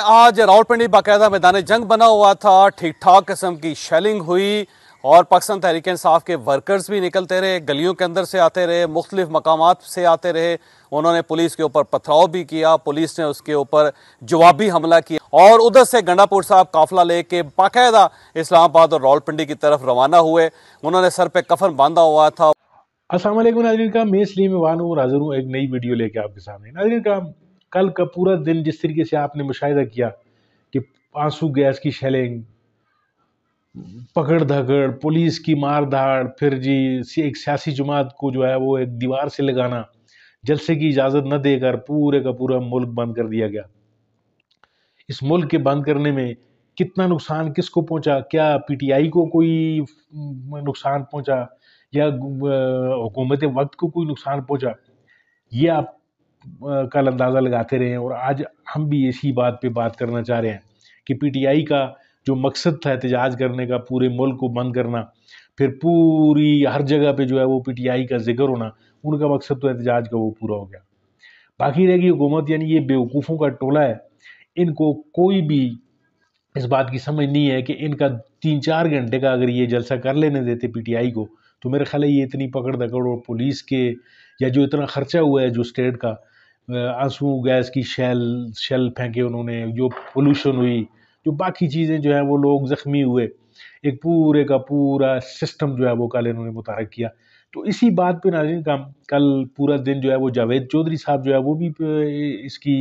आज रावलपिंडी बाकायदा मैदान जंग बना हुआ था। ठीक ठाक किस्म की शेलिंग हुई और पाकिस्तान तहरीक इंसाफ के वर्कर्स भी निकलते रहे, गलियों के अंदर से आते रहे, मुख्तलिफ मकामात से आते रहे। उन्होंने पुलिस के ऊपर पथराव भी किया, पुलिस ने उसके ऊपर जवाबी हमला किया और उधर से गंडापुर साहब काफिला लेके बाकायदा इस्लामाबाद और रावलपिंडी की तरफ रवाना हुए। उन्होंने सर पे कफन बांधा हुआ था। अस्सलाम वालेकुम नाज़रीन का मैं सलीम वानूर हाजिर हूँ एक नई वीडियो लेके आपके सामने। नाज़रीन का कल का पूरा दिन जिस तरीके से आपने मुशाहिदा किया कि आंसू गैस की शेलिंग, पकड़ धकड़, पुलिस की मार धाड़, फिर जी एक सियासी जमात को जो है वो एक दीवार से लगाना, जलसे की इजाज़त न देकर पूरे का पूरा मुल्क बंद कर दिया गया। इस मुल्क के बंद करने में कितना नुकसान किसको पहुंचा? क्या पीटीआई को कोई नुकसान पहुंचा या हुकूमत वक्त को कोई नुकसान पहुंचा? ये आप कल अंदाज़ा लगाते रहे हैं और आज हम भी इसी बात पे बात करना चाह रहे हैं कि पीटीआई का जो मकसद था एहतजाज करने का, पूरे मुल्क को बंद करना, फिर पूरी हर जगह पे जो है वो पीटीआई का जिक्र होना, उनका मकसद तो एहतजाज का वो पूरा हो गया। बाकी रहेगी हुकूमत, यानी ये बेवकूफ़ों का टोला है। इनको कोई भी इस बात की समझ नहीं है कि इनका 3-4 घंटे का अगर ये जलसा कर लेने देते पीटीआई को, तो मेरे ख्याल है ये इतनी पकड़ दकड़ और पुलिस के या जो इतना खर्चा हुआ है जो स्टेट का, आंसू गैस की शेल फेंके उन्होंने, जो पोल्यूशन हुई, जो बाकी चीज़ें जो है वो लोग ज़ख्मी हुए, एक पूरे का पूरा सिस्टम जो है वो कल इन्होंने मुतारक किया। तो इसी बात पे नाज़रीन का कल पूरा दिन जो है वो जावेद चौधरी साहब जो है वो भी इसकी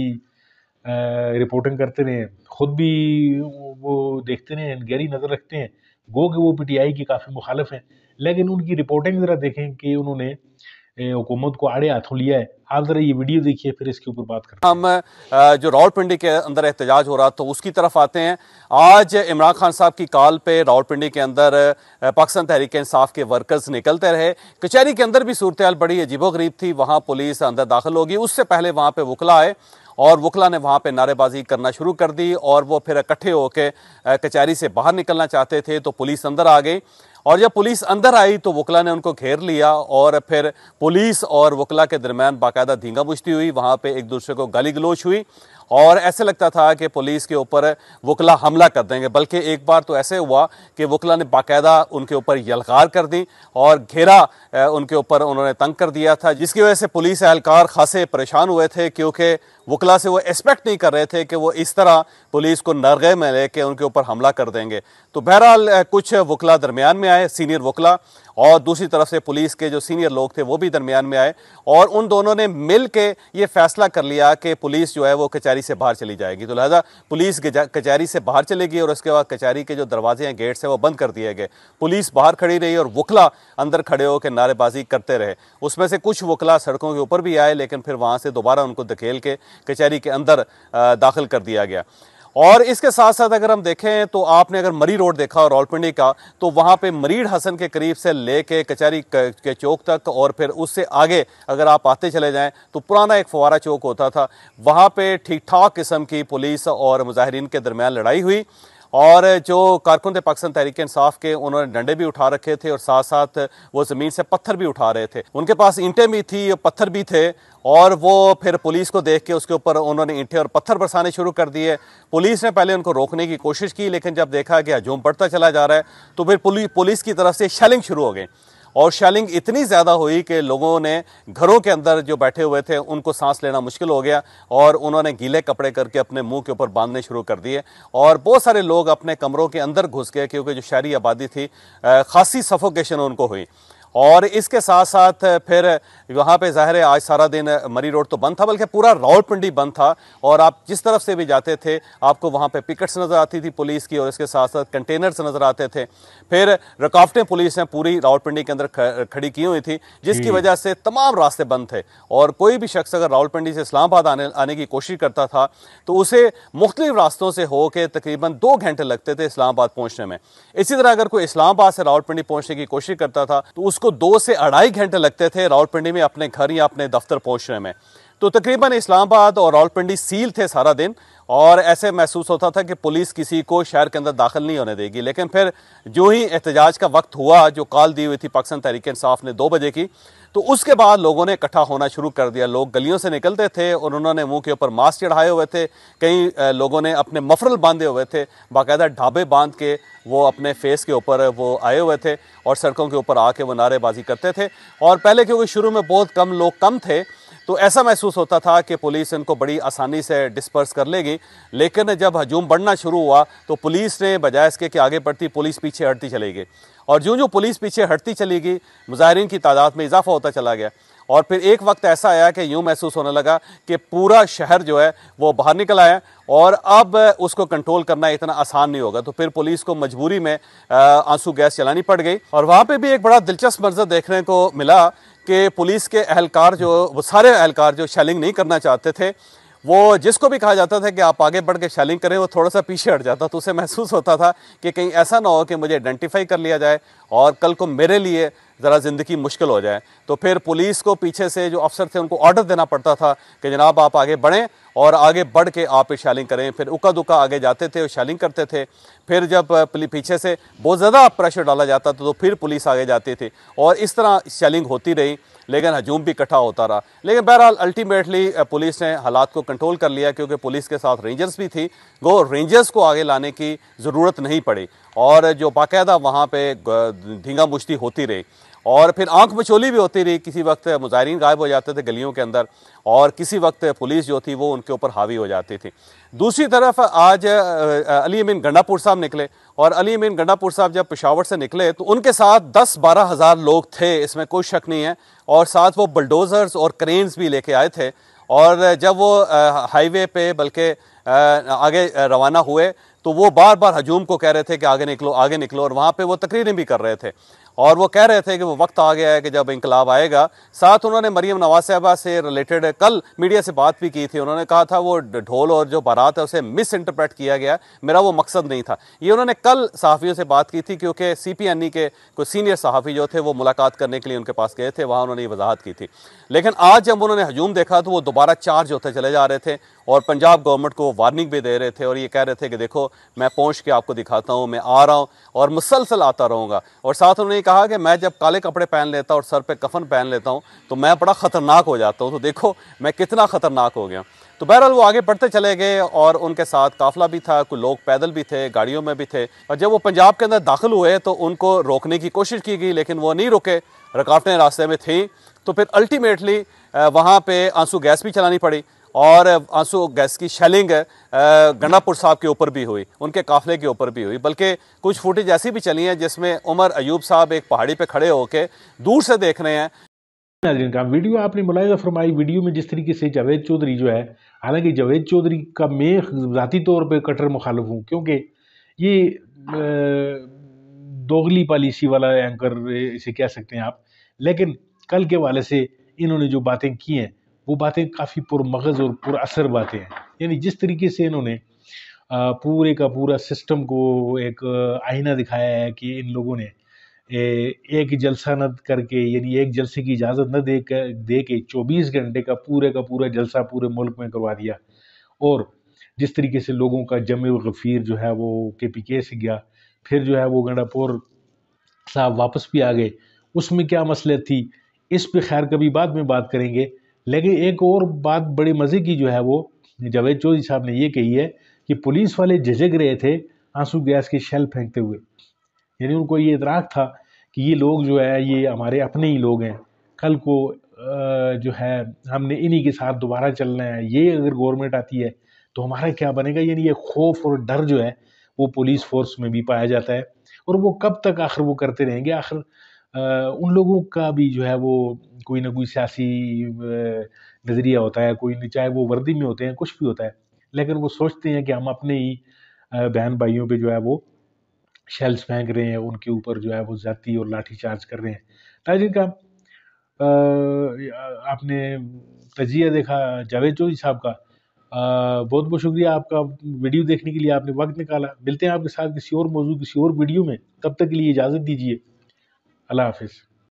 रिपोर्टिंग करते रहे, खुद भी वो देखते रहे, गहरी नज़र रखते हैं। गो कि वो पीटीआई की काफ़ी मुखालिफ हैं, लेकिन उनकी रिपोर्टिंग ज़रा देखें कि उन्होंने हुकूमत को आड़े हाथों लिया है। आप ज़रा ये वीडियो देखिए, फिर इसके ऊपर बात करते हैं। हम जो रावलपिंडी के अंदर एहतजाज हो रहा तो उसकी तरफ आते हैं। आज इमरान खान साहब की कॉल पे रावलपिंडी के अंदर पाकिस्तान तहरीक इंसाफ के वर्कर्स निकलते रहे। कचहरी के अंदर भी सूरत हाल बड़ी अजीबोगरीब थी, वहाँ पुलिस अंदर दाखिल होगी, उससे पहले वहाँ पे वकला आए और वकला ने वहाँ पे नारेबाजी करना शुरू कर दी और वो फिर इकट्ठे होकर कचहरी से बाहर निकलना चाहते थे तो पुलिस अंदर आ गई और जब पुलिस अंदर आई तो वकला ने उनको घेर लिया और फिर पुलिस और वकला के दरमियान बाकायदा धींगा मुश्ती हुई। वहाँ पे एक दूसरे को गाली गलोच हुई और ऐसे लगता था कि पुलिस के ऊपर वकला हमला कर देंगे, बल्कि एक बार तो ऐसे हुआ कि वकला ने बाकायदा उनके ऊपर यलगार कर दी और घेरा उनके ऊपर उन्होंने तंग कर दिया था, जिसकी वजह से पुलिस एहलकार खासे परेशान हुए थे क्योंकि वकला से वो एक्सपेक्ट नहीं कर रहे थे कि वो इस तरह पुलिस को नरगे में लेके उनके ऊपर हमला कर देंगे। तो बहरहाल कुछ वकला दरमियान में आए, सीनियर वकला, और दूसरी तरफ से पुलिस के जो सीनियर लोग थे वो भी दरमियान में आए और उन दोनों ने मिल के ये फैसला कर लिया कि पुलिस जो है वो कचहरी से बाहर चली जाएगी। तो लिहाजा पुलिस कचहरी से बाहर चलेगी और उसके बाद कचहरी के जो दरवाजे हैं, गेट्स हैं, वो बंद कर दिए गए। पुलिस बाहर खड़ी रही और वकला अंदर खड़े होकर नारेबाजी करते रहे। उसमें से कुछ वकला सड़कों के ऊपर भी आए, लेकिन फिर वहाँ से दोबारा उनको धकेल के कचहरी के अंदर दाखिल कर दिया गया। और इसके साथ साथ अगर हम देखें तो आपने अगर मरी रोड देखा और रावलपिंडी का, तो वहाँ पे मरीड हसन के करीब से लेके कचहरी के चौक तक और फिर उससे आगे अगर आप आते चले जाएं तो पुराना एक फवारा चौक होता था, वहाँ पे ठीक ठाक किस्म की पुलिस और मुजाहिरीन के दरमियान लड़ाई हुई और जो कारकुन थे पाकिस्तान तहरीक इंसाफ के, उन्होंने डंडे भी उठा रखे थे और साथ साथ वो ज़मीन से पत्थर भी उठा रहे थे। उनके पास ईंटें भी थी, पत्थर भी थे और वो फिर पुलिस को देख के उसके ऊपर उन्होंने ईंटें और पत्थर बरसाने शुरू कर दिए। पुलिस ने पहले उनको रोकने की कोशिश की, लेकिन जब देखा कि हजूम बढ़ता चला जा रहा है तो फिर पुलिस की तरफ से शेलिंग शुरू हो गई और शेलिंग इतनी ज़्यादा हुई कि लोगों ने घरों के अंदर जो बैठे हुए थे उनको सांस लेना मुश्किल हो गया और उन्होंने गीले कपड़े करके अपने मुंह के ऊपर बांधने शुरू कर दिए और बहुत सारे लोग अपने कमरों के अंदर घुस गए क्योंकि जो शहरी आबादी थी खासी सफोकेशन उनको हुई। और इसके साथ साथ फिर वहाँ पे ज़ाहिर है आज सारा दिन मरी रोड तो बंद था, बल्कि पूरा रावलपिंडी बंद था और आप जिस तरफ से भी जाते थे आपको वहाँ पे पिकेट्स नज़र आती थी पुलिस की और इसके साथ साथ कंटेनर्स नज़र आते थे। फिर रुकावटें पुलिस ने पूरी रावलपिंडी के अंदर खड़ी की हुई थी, जिसकी वजह से तमाम रास्ते बंद थे और कोई भी शख्स अगर रावलपिंडी से इस्लामाबाद आने की कोशिश करता था तो उसे मुख्तलिफ रास्तों से होकर तकरीबन 2 घंटे लगते थे इस्लामाबाद पहुँचने में। इसी तरह अगर कोई इस्लामाबाद से रावलपिंडी पहुँचने की कोशिश करता था तो उसको 2 से 2.5 घंटे लगते थे रावलपिंडी में अपने घर या अपने दफ्तर पहुंचने में। तो तकरीबन इस्लामाबाद और रावलपिंडी सील थे सारा दिन और ऐसे महसूस होता था कि पुलिस किसी को शहर के अंदर दाखिल नहीं होने देगी। लेकिन फिर जो ही एहतजाज का वक्त हुआ, जो कॉल दी हुई थी पाकिस्तान तहरीक इंसाफ ने 2 बजे की, तो उसके बाद लोगों ने इकट्ठा होना शुरू कर दिया। लोग गलियों से निकलते थे और उन्होंने मुंह के ऊपर मास्क चढ़ाए हुए थे, कई लोगों ने अपने मफरल बांधे हुए थे, बाकायदा ढाबे बांध के वो अपने फेस के ऊपर वो आए हुए थे और सड़कों के ऊपर आके वो नारेबाजी करते थे। और पहले क्योंकि शुरू में बहुत कम लोग कम थे, तो ऐसा महसूस होता था कि पुलिस इनको बड़ी आसानी से डिस्पर्स कर लेगी। लेकिन जब हजूम बढ़ना शुरू हुआ तो पुलिस ने बजाय इसके कि आगे बढ़ती, पुलिस पीछे हटती चली गई। और जो जो पुलिस पीछे हटती चली गई, मुजाहिरीन की तादाद में इजाफा होता चला गया। और फिर एक वक्त ऐसा आया कि यूँ महसूस होने लगा कि पूरा शहर जो है वो बाहर निकल आया और अब उसको कंट्रोल करना इतना आसान नहीं होगा। तो फिर पुलिस को मजबूरी में आंसू गैस चलानी पड़ गई। और वहाँ पे भी एक बड़ा दिलचस्प मंजर देखने को मिला कि पुलिस के अहलकार वो सारे अहलकार जो शेलिंग नहीं करना चाहते थे, वो जिसको भी कहा जाता था कि आप आगे बढ़ के शेलिंग करें, वो थोड़ा सा पीछे हट जाता। तो उसे महसूस होता था कि कहीं ऐसा ना हो कि मुझे आइडेंटिफाई कर लिया जाए और कल को मेरे लिए ज़रा ज़िंदगी मुश्किल हो जाए। तो फिर पुलिस को पीछे से जो अफसर थे उनको ऑर्डर देना पड़ता था कि जनाब आप आगे बढ़ें और आगे बढ़ के आप शेलिंग करें। फिर उका दुका आगे जाते थे और शेलिंग करते थे। फिर जब पीछे से बहुत ज़्यादा प्रेशर डाला जाता था तो फिर पुलिस आगे जाती थी और इस तरह शेलिंग होती रही। लेकिन हजूम भी इकट्ठा होता रहा। लेकिन बहरहाल अल्टीमेटली पुलिस ने हालात को कंट्रोल कर लिया, क्योंकि पुलिस के साथ रेंजर्स भी थी। वो रेंजर्स को आगे लाने की ज़रूरत नहीं पड़ी और जो बाकायदा वहाँ पे धींगा मुश्ती होती रही और फिर आंख मचोली भी होती रही। किसी वक्त मुजाहिरीन गायब हो जाते थे गलियों के अंदर और किसी वक्त पुलिस जो थी वो उनके ऊपर हावी हो जाती थी। दूसरी तरफ आज अली अमीन गंडापुर साहब निकले और अली अमीन गंडापुर साहब जब पेशावर से निकले तो उनके साथ 10-12 हज़ार लोग थे, इसमें कोई शक नहीं है। और साथ वो बुलडोज़र्स और क्रेन्स भी लेके आए थे। और जब वो हाईवे पे बल्कि आगे रवाना हुए तो वो बार बार हजूम को कह रहे थे कि आगे निकलो आगे निकलो, और वहाँ पे वो तकरीरें भी कर रहे थे और वो कह रहे थे कि वो वक्त आ गया है कि जब इंकलाब आएगा। साथ उन्होंने मरीम नवाज साहबा से रिलेटेड कल मीडिया से बात भी की थी। उन्होंने कहा था वो ढोल और जो बारात है उसे मिस इंटरप्रेट किया गया, मेरा वो मकसद नहीं था। ये उन्होंने कल सहाफ़ियों से बात की थी, क्योंकि CPNE के कोई सीनियर सहाफ़ी जो थे वो मुलाकात करने के लिए उनके पास गए थे, वहाँ उन्होंने ये वजाहत की थी। लेकिन आज जब उन्होंने हजूम देखा तो वो दोबारा चार्ज होते चले जा रहे थे और पंजाब गवर्नमेंट को वार्निंग भी दे रहे थे और ये कह रहे थे कि देखो मैं पहुँच के आपको दिखाता हूँ, मैं आ रहा हूँ और मुसलसल आता रहूँगा। और साथ उन्होंने कहा कि मैं जब काले कपड़े पहन लेता और सर पे कफन पहन लेता हूँ तो मैं बड़ा ख़तरनाक हो जाता हूँ, तो देखो मैं कितना ख़तरनाक हो गया। तो बहरहाल वो आगे बढ़ते चले गए और उनके साथ काफिला भी था, कुछ लोग पैदल भी थे, गाड़ियों में भी थे। और जब वो पंजाब के अंदर दाखिल हुए तो उनको रोकने की कोशिश की गई, लेकिन वो नहीं रुके, रुकावटें रास्ते में थी। तो फिर अल्टीमेटली वहाँ पे आंसू गैस भी चलानी पड़ी और आंसू गैस की शेलिंग गंडापुर साहब के ऊपर भी हुई, उनके काफिले के ऊपर भी हुई। बल्कि कुछ फुटेज ऐसी भी चली हैं जिसमें उमर अयूब साहब एक पहाड़ी पे खड़े होकर दूर से देख रहे हैं। नाज़रीन का वीडियो आपने मुलाहिज़ा फरमाई। वीडियो में जिस तरीके से जावेद चौधरी जो है, हालांकि जावेद चौधरी का मैं ज़ाती तौर पे कट्टर मुखालिफ हूँ, क्योंकि ये दोगली पॉलिसी वाला एंकर इसे कह सकते हैं आप। लेकिन कल के वाले से इन्होंने जो बातें की हैं वो बातें काफ़ी पुरमगज़ और पुरअसर बातें हैं। यानी जिस तरीके से इन्होंने पूरे का पूरा सिस्टम को एक आईना दिखाया है कि इन लोगों ने एक जलसा न करके, यानी एक जलसे की इजाज़त न दे के 24 घंटे का पूरा जलसा पूरे मुल्क में करवा दिया। और जिस तरीके से लोगों का जमे गफ़ीर जो है वो KPK से गया, फिर जो है वो गंडापुर साहब वापस भी आ गए। उसमें क्या मसले थी इस पे खैर कभी बाद में बात करेंगे। लेकिन एक और बात बड़े मज़े की जो है वो जावेद चौधरी साहब ने ये कही है कि पुलिस वाले झिझक रहे थे आंसू गैस के शेल फेंकते हुए। यानी उनको ये इदराक था कि ये लोग जो है ये हमारे अपने ही लोग हैं, कल को जो है हमने इन्हीं के साथ दोबारा चलना है, ये अगर गवर्नमेंट आती है तो हमारा क्या बनेगा। यानी ये खौफ और डर जो है वो पुलिस फोर्स में भी पाया जाता है। और वो कब तक आखिर वो करते रहेंगे। आखिर उन लोगों का भी जो है वो कोई ना कोई सियासी नज़रिया होता है, कोई चाहे वो वर्दी में होते हैं, कुछ भी होता है, लेकिन वो सोचते हैं कि हम अपने ही बहन भाइयों पे जो है वो शेल्स फेंक रहे हैं, उनके ऊपर जो है वो जाती और लाठी चार्ज कर रहे हैं। नाज़रीन का आपने तजिया देखा जावेद चौधरी साहब का। बहुत बहुत शुक्रिया आपका वीडियो देखने के लिए, आपने वक्त निकाला। मिलते हैं आपके साथ किसी और मौजू किसी और वीडियो में, तब तक के लिए इजाज़त दीजिए। अल्लाह हाफिज़।